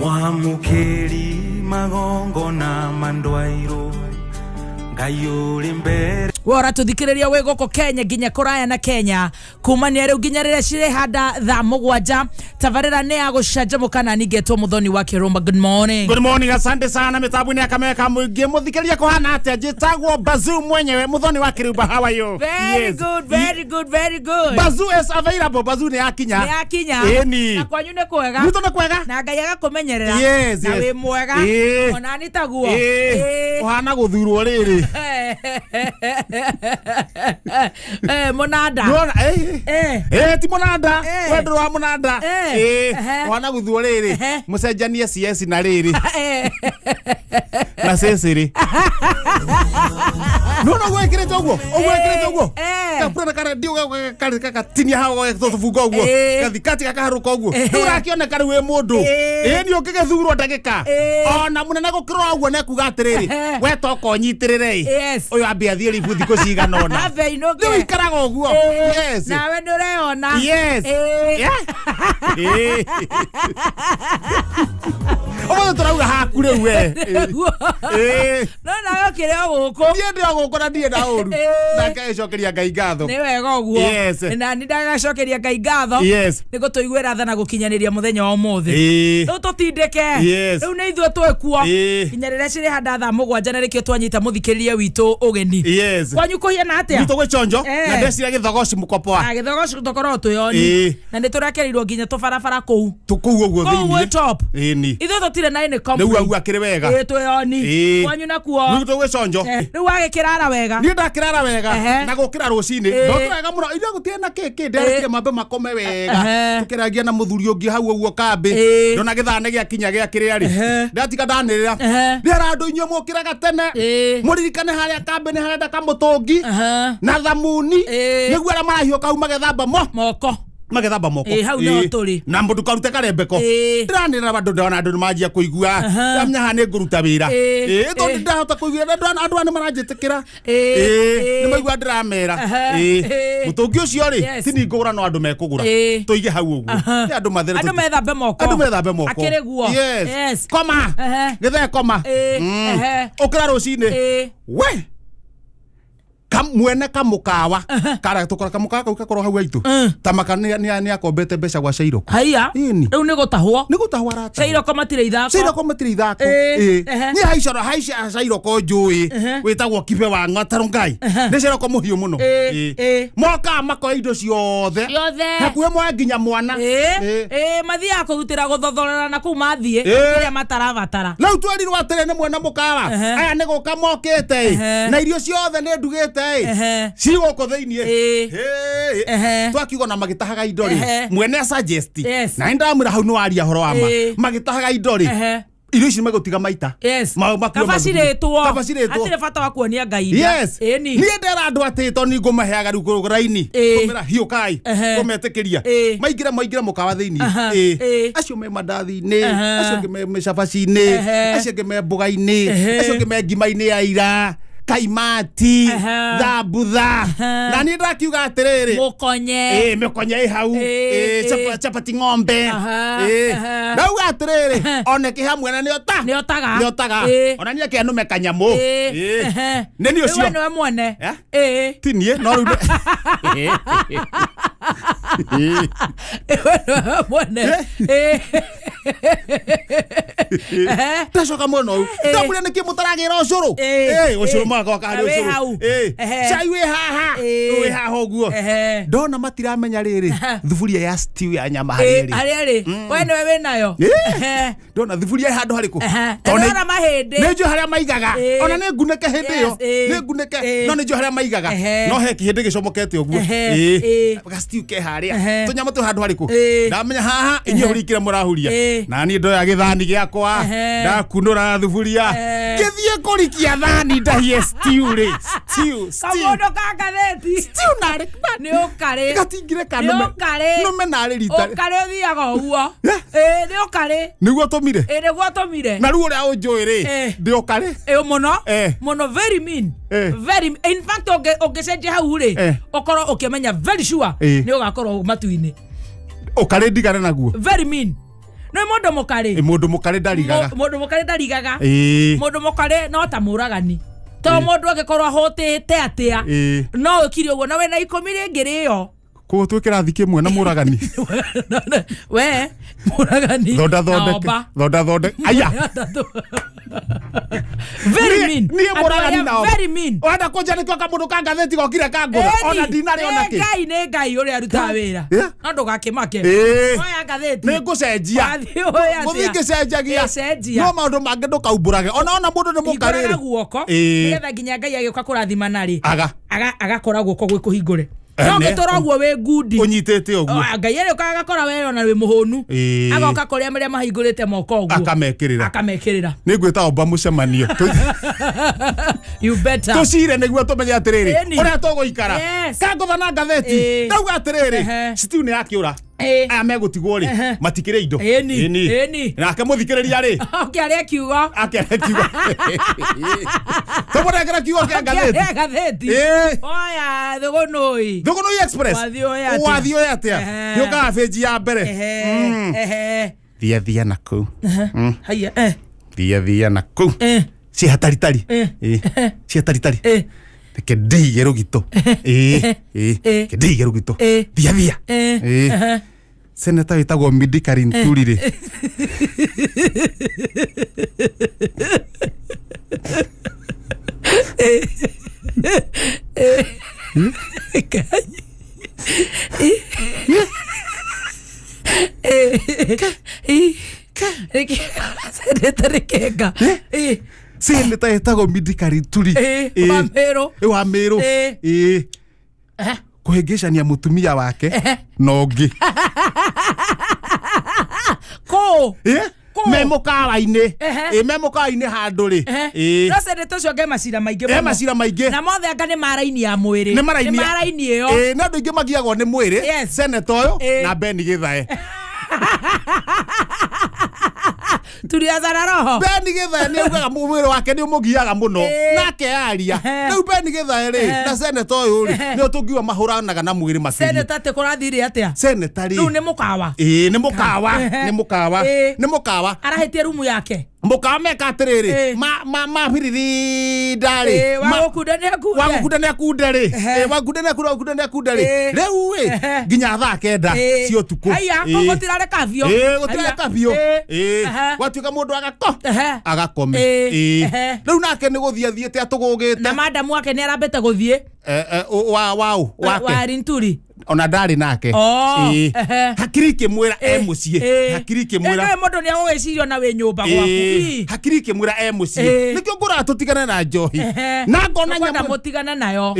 Mwamukeri magongo na mandwairo Ngayuri mbere Wora tuthikiriria we goko Kenya ginya kuraya na Kenya kumania riu ginya rire cire hada tha mugwanja tavarira ne agucanjamuka na nigetwo muthoni wa Kirumba. Good morning. Good morning, asante sana mitabu ni akameka muingi muthikiriria kuhana atia njitagwo Bazoo mwenyewe muthoni wa Kirumba. How are you? Very good, very good, very good. Bazoo is available. Bazoo ni akinya. Ni akinya. Eni. Na kwanyu ne kwega. Muto ne kwega. Na Ngai agakumenyerera. Yes, na yes. we mwega. Ona ni taguo. Uhana guthurwo riri. Monada. Ti monada. Wendo wa monada. Uhana guthurwo riri. Mucenjanie CS na riri. Na sesiri. No gwekirete uguo. Ogwekirete uguo. Kapura kana dio ka tinia hawo tufunga uguo. Kathikati kakaharuka uguo. Urakioneka ri we mundu. Ni ukigethurwo ndagika. Ona munene gukirwa uguo ne kuga atiriri. We toko nyitirire. Uyu ambia thie ribu thiko cigana ona. Ni ikaraga uguo. Yes. Nawe ndureona. Yes. Omo turauga hakure we. No nawe kire guku. Ni ndio guku na ndie na uru. Na ngacokeria Ngai ngatho. Ni wega uguo. Na ni ndagacokeria Ngai ngatho. Niko tuiguira tha na gukinyaniria muthenya wa umuthi. No tutindike. Riu ni ithuĩ twekuo. Kinya rĩrĩa cirĩ handa tha mũgwanja na rĩkĩo twanyita mũthikĩrĩria witũ ũgeni. Kwanyu kũhiana atĩa? Witũ gwĩconjo na ndecira gĩthogoci mũkopoa. Gĩthogoci tũkorwo twĩoni. Na nĩ tũrekereirwo nginya tũbarabara kũu. Kũu ũguo thĩinĩ. Kũu top. Ithuĩ tũtirĩ na ine complaint. Rĩu agu akĩrĩ wega. Twĩoni. Kwanyu nakuo. Witũ gwĩconjo. Rĩu wagĩkĩrara wega. Niĩ ndakĩrara wega na gũkĩra rũcinĩ. No twega mũno. Ira gũtirĩ na kĩkĩ nderekire mambe makome wega. Tũkĩragia na mũthuri ũngĩ hau ũguo kambĩ. Ndona gĩthane gĩakinya gĩakĩrĩa rĩ. Ndatika ndanĩrĩra. Ndĩra andũ inyuĩ mũkĩraga tene. Mũririkane harĩa kambĩ nĩ harenda kamũtũngi. Na thamuni. Nĩguo arĩa marahiũka hau magethamba moko. Magethamba moko. Hau no tũrĩ. Na mũndũ karute karembeko. Ndĩranĩra andũ ndona andũ nĩmanjia kũigua. Ndamenya haha nĩ ngũruta wĩra. Tondũ ndahota kũigua andũ nĩ maranjĩtĩkĩra. Nĩ maigua ndĩramera. Mũtũngi ũcio rĩ, ti ni ngũgũra no andũ mekũgũra. Tũige hau ũguo. Nĩ andũ mathere. Andũ methambe moko. Andũ methambe moko. Akĩrĩ guo. Yes. Koma. Gĩthee koma. Ũkĩra rũcinĩ. We. Mwene kamukawa kara tukora kamukawa ukakorwo hau aitu tamaka ni akombete mbeca gwa Shairoko. Haya riu ni gutahwo rata Shairoko matire ithako ni haicora Shairoko njui witagwo kibe wa ng'ataro Ngai ni Shairoko muhiu muno moka makoya indo ciothe hakuhe mwa nginya mwana mathia kurutira guthothorera na kuu mathie iria matarabatara riu twerirwo atire ni mwene mukawa aya ni guka mokite na irio ciothe ni ndugite Siwoko thĩinĩ twakiugo na magĩtahaga indo rĩ mwene suggest na ndamwĩra hau nĩ waria horo wa ma magĩtahaga indo rĩ irio ici megũtiga maita kabacirĩtwo hatirĩ bata wa kuonia Ngai niĩ ndera andũ atĩtwo nĩ ngũmaheaga rĩu raini ngũmĩra hiũ kai ngũmetĩkĩria maingĩre mũkawa thĩinĩ acio me mandathi-inĩ acio angĩ me cabaci-inĩ acio angĩ me mboga-inĩ acio angĩ me ngima-inĩ ya ira kaimati thabutha na ni ndakiuga atiriri mukonye hau chapati ng'ombe ndauga atiriri oneke hamwe na niotaga ona nie ke nume kanyamu nini ucio wewe mwene tinie no ru Tashoka mono ndamure niki mutaragira ucuru ucuru mako kari ucuru chai we haha uguo ndona matiramenya riri thuburia ya stew ya nyama hariri wene wewe nayo ndona thuburia handu hariku ndona mahindi nejo haria maigaga ona ne nguneke hindi yo ne nguneke no nejo haria maigaga no he kihindi gicomokete uguo ga stew ke haria tunyama tu handu hariku ndamenya haha inyo hurikire murahuria na ni ndoya githani giakwa ndakunura thuburia githie kurikia thani ndahie stew ri stew kamondo kagatheti stew nare ni ukari gatingire kanume nume nare rita ukari uthiaga uguo ni ukari niguo tumire niguo tumire na ruo ria unjuiri ndi ukari muno very mean very in fact ungecenjia hau ri ukorwo ukimenya very sure ni ugakorwo matu-ini ukari ndigane naguo very mean No mundu mukari. Mundu mukari ndarigaga. Mundu mukari ndarigaga. Mundu mukari no ta muragani. To mundu agikorwo ahotete atia. No ukiri uguo na we na 10 ringirio. Ko tu kirathi kimwe na muragani. We muragani. Thonda. Aya. Very mean. Ni muragani nao. Very mean. Wanda kunja ni kwa mundu ka gatheti gokire kangura. Ona dinari ona ki. Ngai ngai uri aruta wira. No ndugakimake. Oya gatheti. Ni ngucenjia. Muthingi cenjagia. No maundu mangi ndukaumburage. Ona mundu ni mukariri. Igora guoko. Nigetha nginya ngai agioka kurathima nari. Agakora guoko gwi kuhingure. No gitora guo we ngudi. Unyitete oguo. Ngai ere ukagakora we ona we muhonu. Agoka kuria meria mahingurite moko oguo. Akamekirira. Ni gwita omba mucemanio. You better. Tucire niguo tumenye atiriri. Uria tuguikara. Kanguthana ngatheti. Ndauga atiriri. Sitiu ni akiura. Aya megutigwo ri matikire indo. Eni. Nake muthikiriria ri. Akiaria kiugo. Tumurengera kiugo kia ngatheti. Oya Thugunui Express. Wathio atia. Yoka page ya mbere. Thia na ku. Haya. Thia na ku. Si hataritari. Si hataritari. Ke ndege rugito. Ke ndege rugito. Thia. Seneta witagwo Midikari Nturire. Seneta witagwo Midikari Nturire. Wa Meru. Kuhengeshania mutumia wake nongi. Ko memukawa-ini memukawa-ini handu ri no seneta ucio nge macira maingi macira maingi na mothe anga ni maraini ya mwiri ni maraini iyo na andu ingi magiagwo ni mwiri seneta uyu na Beni Githae. Turiazana roho. Beni Githae ni ugaga mwiri wake ni umugiaga muno nake aria riu Beni Githae ri na seneta uyu ri ni utungiwa mahuranaga na mwiri makiri. Seneta te kurathire atia seneta ri riu ni mukawa ni mukawa arahetie rumu yake mukawa meka atiriri mabiriri ndari wagukunda ni akundari riu wi nginya thaa 9 cia utuku aya gotirare kavio gwatuika mundu agakome riu nake ni guthiathiete atugugite na madam wake ni arambete guthie wa Rinturi ona ndari nake hakiri kimwira mucie hakiri kimwira ene mundu ni agugicirio na we nyumba gwaku hakiri kimwira mucie nikio ngura tutigane na njohi na ngona nyama mutigana nayo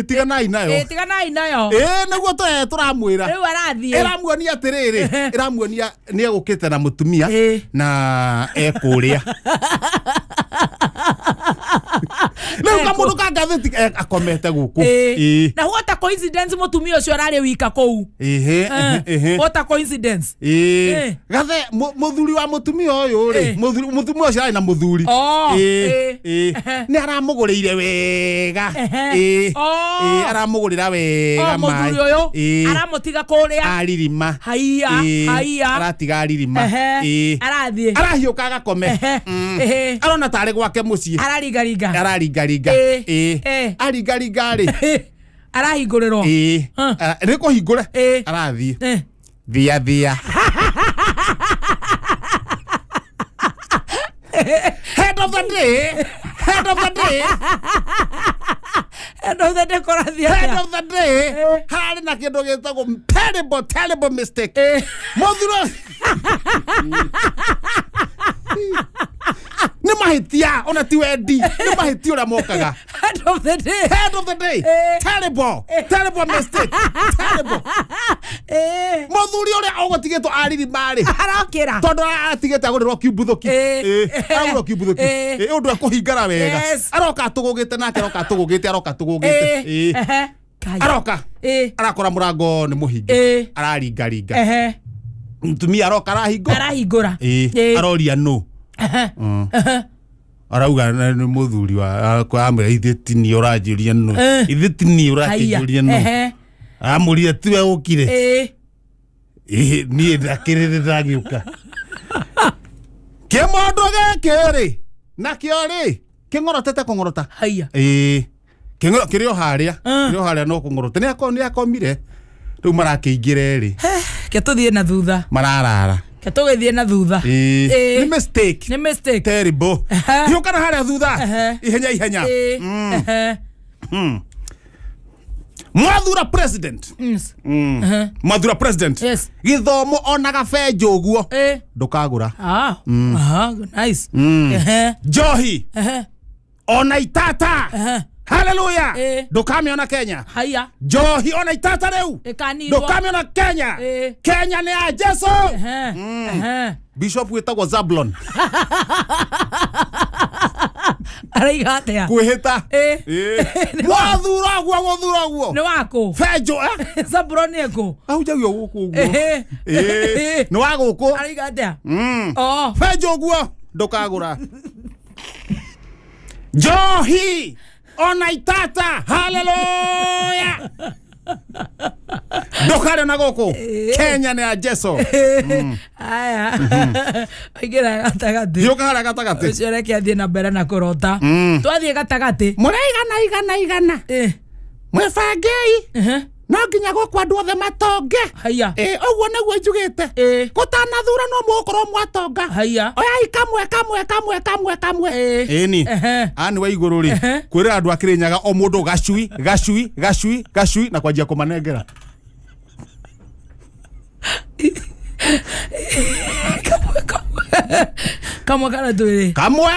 tiganai nayo niguo turamwira riu arathie iramuonia atiriri iramuonia ni egukite na mutumia na ekuria Riu kamundu ka ngatheti akomete guku na what a coincidence mutumia ucio arari wika kou what a coincidence gathe muthuri wa mutumia uyu ri mutumia ucio ari na muthuri ni aramugurire wega aramugurira wega mai muthuri uyu aramutiga kuria aririma haiya aratiga aririma arathie arahiuka agakome arona tari gwake mucii ararigariga ri arahinguriro ni kuhingure arathie thia head of the day hari na kindu gitagwo terrible mistake muthuro ni mahitia ona ti wendi ni mahitia ura mokaga head of the day terrible mistake muthuri uria ugutigitwo ariri mari arokira tondu atigite agurirwo kiumbuthuki agurirwo kiumbuthuki undu akuhingara wega aroka tugugite nake aroka tugugite aroka arakora murango ni muhingi araringaringa mutumia aroka arahingura aroria no arauga ni muthuri wa amira ithitini uranjiria no ithitini uranjiria no amurire tiwe ukire Niĩ ndakĩrĩ ndagiũka. Kĩmondo gĩkĩ-rĩ nakĩo-rĩ kĩng'orotete kũng'orota. Haya. Kĩrĩ o harĩa no kũng'orota. Nĩakomire rĩu marakĩingĩra-rĩ. Ke tũthiĩ na thutha. Mararara. Ke tũgĩthiĩ na thutha. Nĩ mistake. Nĩ mistake. Terrible. Hiũka na harĩa thutha. Ihenya. Mwathura president. Mwathura president. Yes. Githomo ona gabenjo ũguo. Ndũkagũra. Nice. Njohi. Ona itata. Hallelujah. Ndũkamĩona Kenya. Haya. Njohi ona itata rĩu. Ndũkamĩona Kenya. Kenya nĩ ya Jesu. Bishop wĩtagwo Zablon. Araiga atia. Kwĩhĩta. Mwathura guo. Nĩ wako. Benjo Zablon nĩkũ. Ahunjagio gũkũ ũguo. Nĩ wa gũkũ. Araiga atia. Benjo guo ndũkagũra. Njohi ona itata. Hallelujah. Ndũkarĩ na gũkũ. Kenya nĩ ya Jesu. Aya. Aigĩra gatagatĩ. Hiũka harĩa gatagatĩ. Ũcio reke athiĩ na mbere na kũrota. Twathiĩ gatagatĩ. Mũraigana. Mwĩbangei. No nginya gũkũ andũ othe matonge. Haya. Ũguo nĩguo njugĩte. Gũtanathurano mũgũkorwo mwatonga. Haya. Oyai kamwe. Ĩni. Ani wa igũrũ-rĩ. Kwĩrĩra andũ a Kĩrĩnyaga o mũndũ gacui na kwanjia kũmanengera. Kamwe kana twĩrĩ. Kamwe.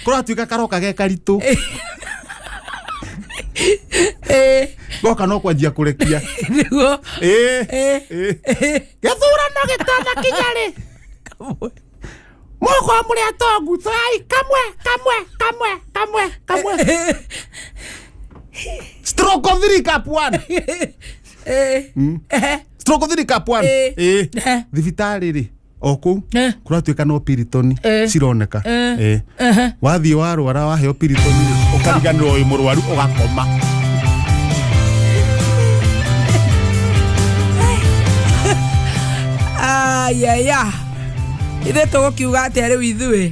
Kũratuĩka karoka ge karitũ. Goka no kwanjia kũrekia. Nĩguo. Gĩthurano gĩtanakinya-rĩ. Mũko mũrĩ atongu. Kamwe. Stroke of 3 cup 1. Stroke of 3 cup 1. Thibitarĩ-rĩ o kũu kũratuĩka no piritoni cironeka. Wathiĩ warwara waheo piritoni ũkariganĩrwo wĩ mũrwaru ũgakoma. Ithe tũgũkiuga atĩa rĩu ithuĩ.